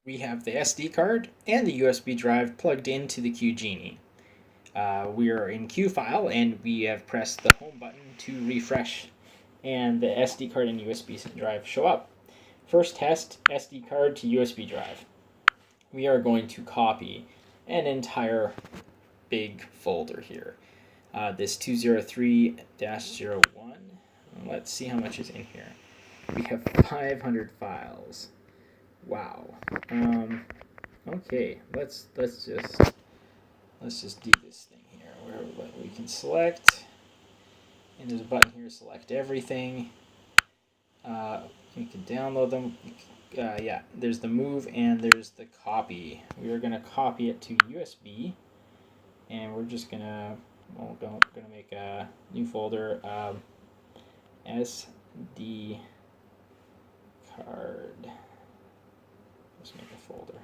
We have the SD card and the USB drive plugged into the Qgenie. We are in Q file and we have pressed the home button to refresh, and the SD card and USB drive show up. First test, SD card to USB drive. We are going to copy an entire big folder here. This 203-01. Let's see how much is in here. We have 500 files. Wow. Okay, let's just do this thing here where we can select, and there's a button here, select everything. You can download them. Yeah, there's the move and there's the copy. We are gonna copy it to USB, and we're just gonna make a new folder. SD card. Let's make a folder.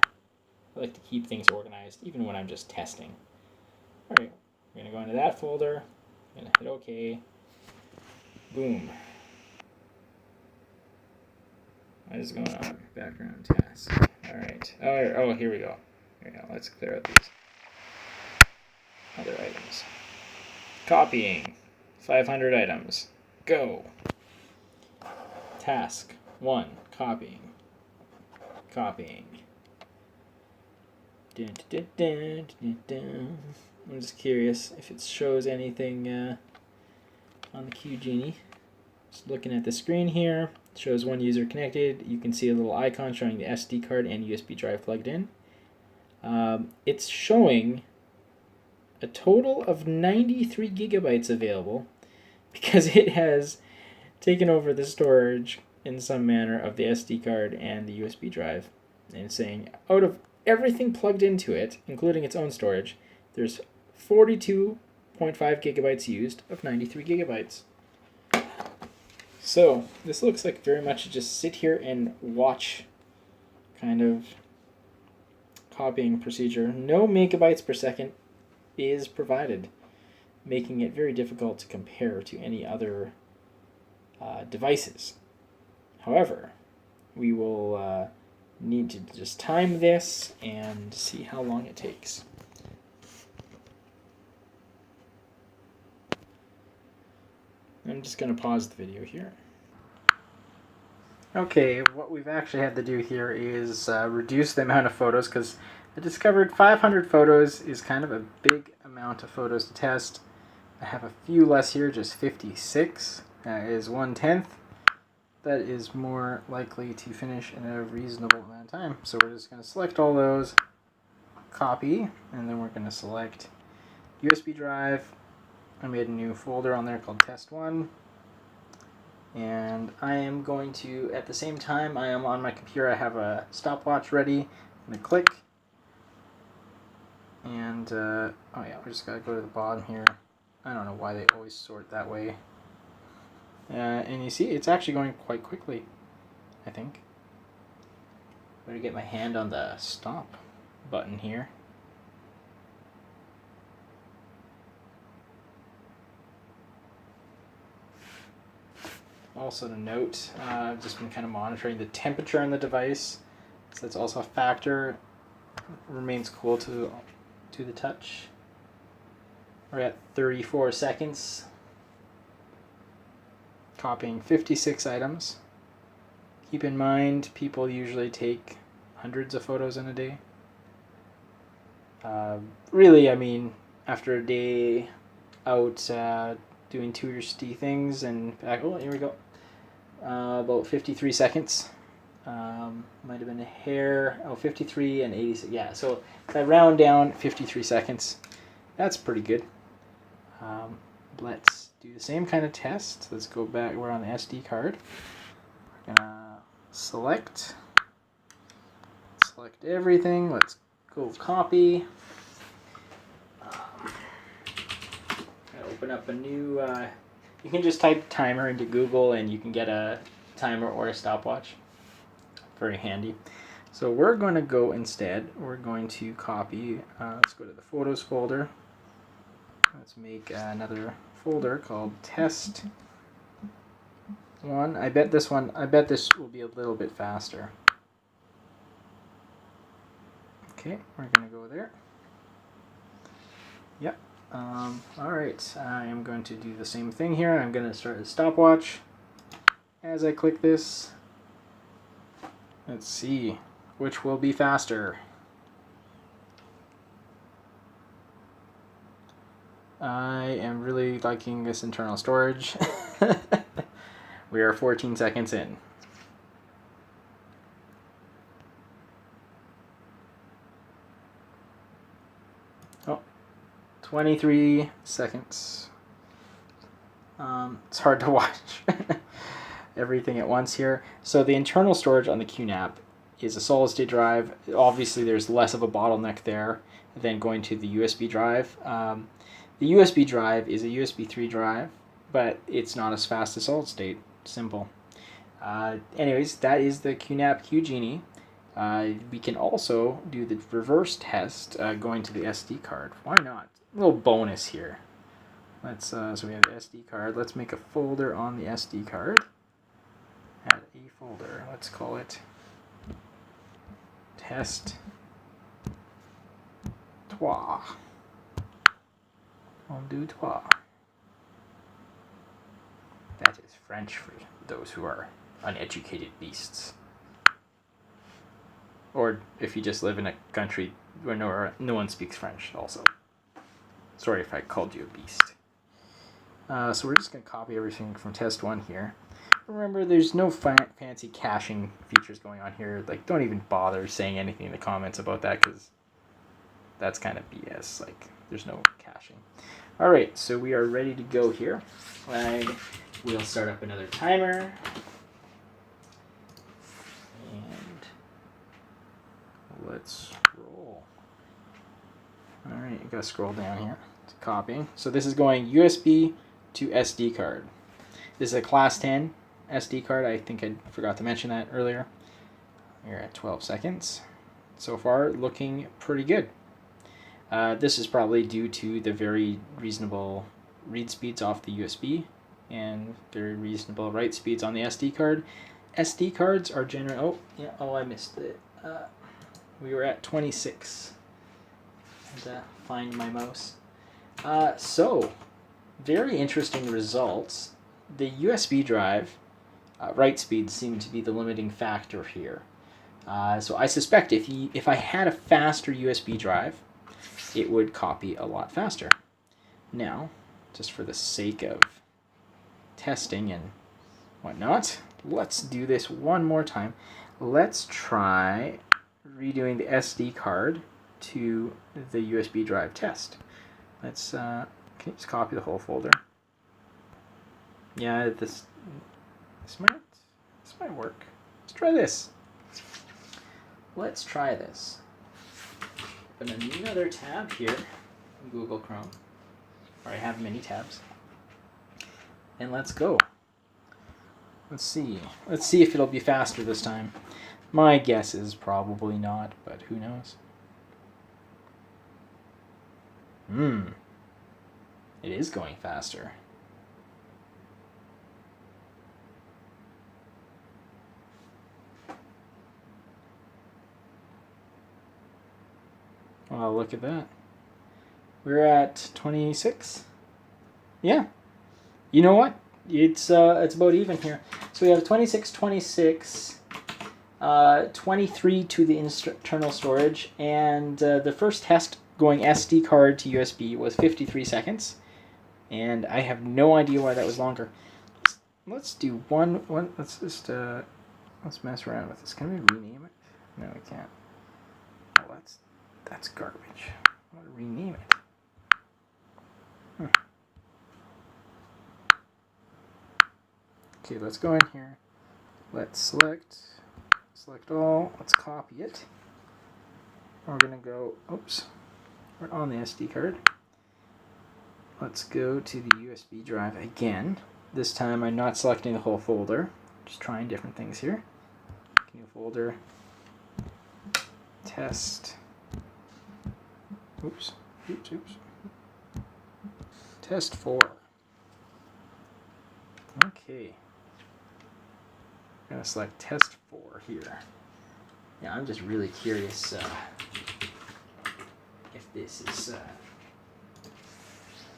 I like to keep things organized even when I'm just testing. Alright, we're going to go into that folder. I'm going to hit OK. Boom. What is going on? Background task. Alright. Oh, here we go. Here we go. Let's clear out these other items. Copying. 500 items. Go. Task 1. Copying. Copying. Dun, dun, dun, dun, dun. I'm just curious if it shows anything on the Qgenie. Just looking at the screen here, it shows one user connected. You can see a little icon showing the SD card and USB drive plugged in. It's showing a total of 93 gigabytes available because it has taken over the storage in some manner of the SD card and the USB drive, and saying out of everything plugged into it, including its own storage, there's 42.5 gigabytes used of 93 gigabytes. So this looks like very much just sit here and watch kind of copying procedure. No megabytes per second is provided, making it very difficult to compare to any other devices. However, we will need to just time this and see how long it takes. I'm just going to pause the video here. Okay, what we've actually had to do here is reduce the amount of photos, because I discovered 500 photos is kind of a big amount of photos to test. I have a few less here, just 56. That is 1/10. That is more likely to finish in a reasonable amount of time. So we're just going to select all those, copy, and then we're going to select USB drive. I made a new folder on there called test 1. And I am going to, at the same time, I am on my computer, I have a stopwatch ready. I'm going to click. And, oh yeah, we just got to go to the bottom here. I don't know why they always sort that way. And you see, it's actually going quite quickly, I think. Better get my hand on the stop button here. Also to note, I've just been kind of monitoring the temperature on the device, so that's also a factor. It remains cool to the touch. We're at 34 seconds. Copying 56 items. Keep in mind, people usually take hundreds of photos in a day. Really, I mean, after a day out doing touristy things and back, oh, here we go. About 53 seconds. Might have been a hair. Oh, 53 and 86. Yeah, so if I round down 53 seconds, that's pretty good. Let's do the same kind of test. Let's go back. We're on the SD card. We're gonna select everything. Let's go copy. Open up a new. You can just type timer into Google and you can get a timer or a stopwatch. Very handy. So we're going to go instead. We're going to copy. Let's go to the photos folder. Let's make another folder called test 1. I bet this will be a little bit faster. Okay, we're gonna go there. Yep. All right, I am going to do the same thing here. I'm gonna start a stopwatch as I click this. Let's see which will be faster. I am really liking this internal storage. We are 14 seconds in. Oh, 23 seconds. It's hard to watch everything at once here. So the internal storage on the QNAP is a solid state drive. Obviously there's less of a bottleneck there than going to the USB drive. The USB drive is a USB 3 drive, but it's not as fast as solid state. Simple. Anyways, that is the QNAP Qgenie. We can also do the reverse test going to the SD card. Why not? A little bonus here. Let's so we have the SD card. Let's make a folder on the SD card. Add a folder. Let's call it test 3. On deux trois. That is French for those who are uneducated beasts. Or if you just live in a country where no one speaks French also. Sorry if I called you a beast. So we're just going to copy everything from test 1 here. Remember, there's no fancy caching features going on here. Like, don't even bother saying anything in the comments about that, because that's kind of BS. Like, there's no caching. All right, so we are ready to go here. I will start up another timer. And let's roll. All right, you gotta scroll down here to copying. So this is going USB to SD card. This is a class 10 SD card. I think I forgot to mention that earlier. We're at 12 seconds. So far, looking pretty good. This is probably due to the very reasonable read speeds off the USB and very reasonable write speeds on the SD card. SD cards are generally... I missed it. We were at 26. And find my mouse. So, very interesting results. The USB drive write speeds seem to be the limiting factor here. So I suspect if I had a faster USB drive, it would copy a lot faster. Now, just for the sake of testing and whatnot, let's do this one more time. Let's try redoing the SD card to the USB drive test. Let's can you just copy the whole folder? Yeah, this might work. Let's try this. Let's try this. Open another tab here in Google Chrome, where I have many tabs. And let's go. Let's see. Let's see if it'll be faster this time. My guess is probably not, but who knows? It is going faster. Well, look at that. We're at 26. Yeah. You know what? It's about even here. So we have 26, 26, 23 to the internal storage, and the first test going SD card to USB was 53 seconds, and I have no idea why that was longer. Let's do one. Let's just let's mess around with this. Can we rename it? No, we can't. Oh, that's garbage. I want to rename it. Okay, let's go in here. Let's select all. Let's copy it. We're gonna go. Oops. We're on the SD card. Let's go to the USB drive again. This time I'm not selecting the whole folder. Just trying different things here. New folder. Test. Oops. Test 4. Okay. I'm going to select test 4 here. Yeah, I'm just really curious if this is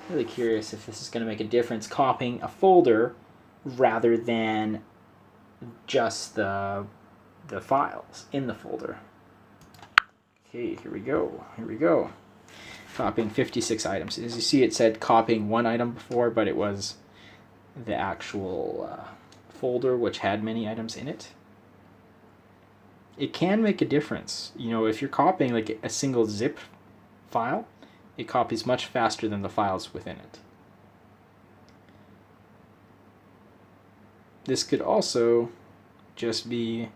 really curious if this is going to make a difference copying a folder rather than just the files in the folder. Okay, here we go. Here we go. Copying 56 items. As you see, it said copying one item before, but it was the actual folder which had many items in it. It can make a difference. You know, if you're copying like a single zip file, it copies much faster than the files within it. This could also just be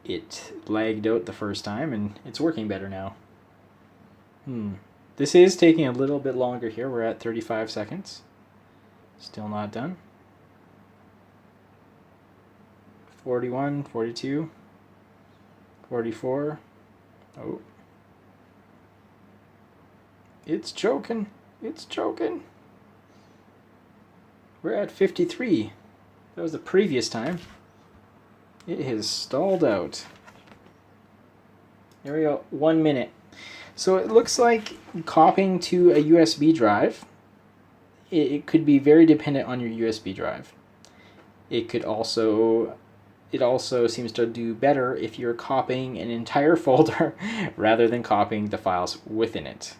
it lagged out the first time and it's working better now. This is taking a little bit longer here. We're at 35 seconds. Still not done. 41, 42, 44. Oh. It's choking. It's choking. We're at 53. That was the previous time. It has stalled out. There we go. 1 minute. So it looks like copying to a USB drive, it could be very dependent on your USB drive. It also seems to do better if you're copying an entire folder rather than copying the files within it.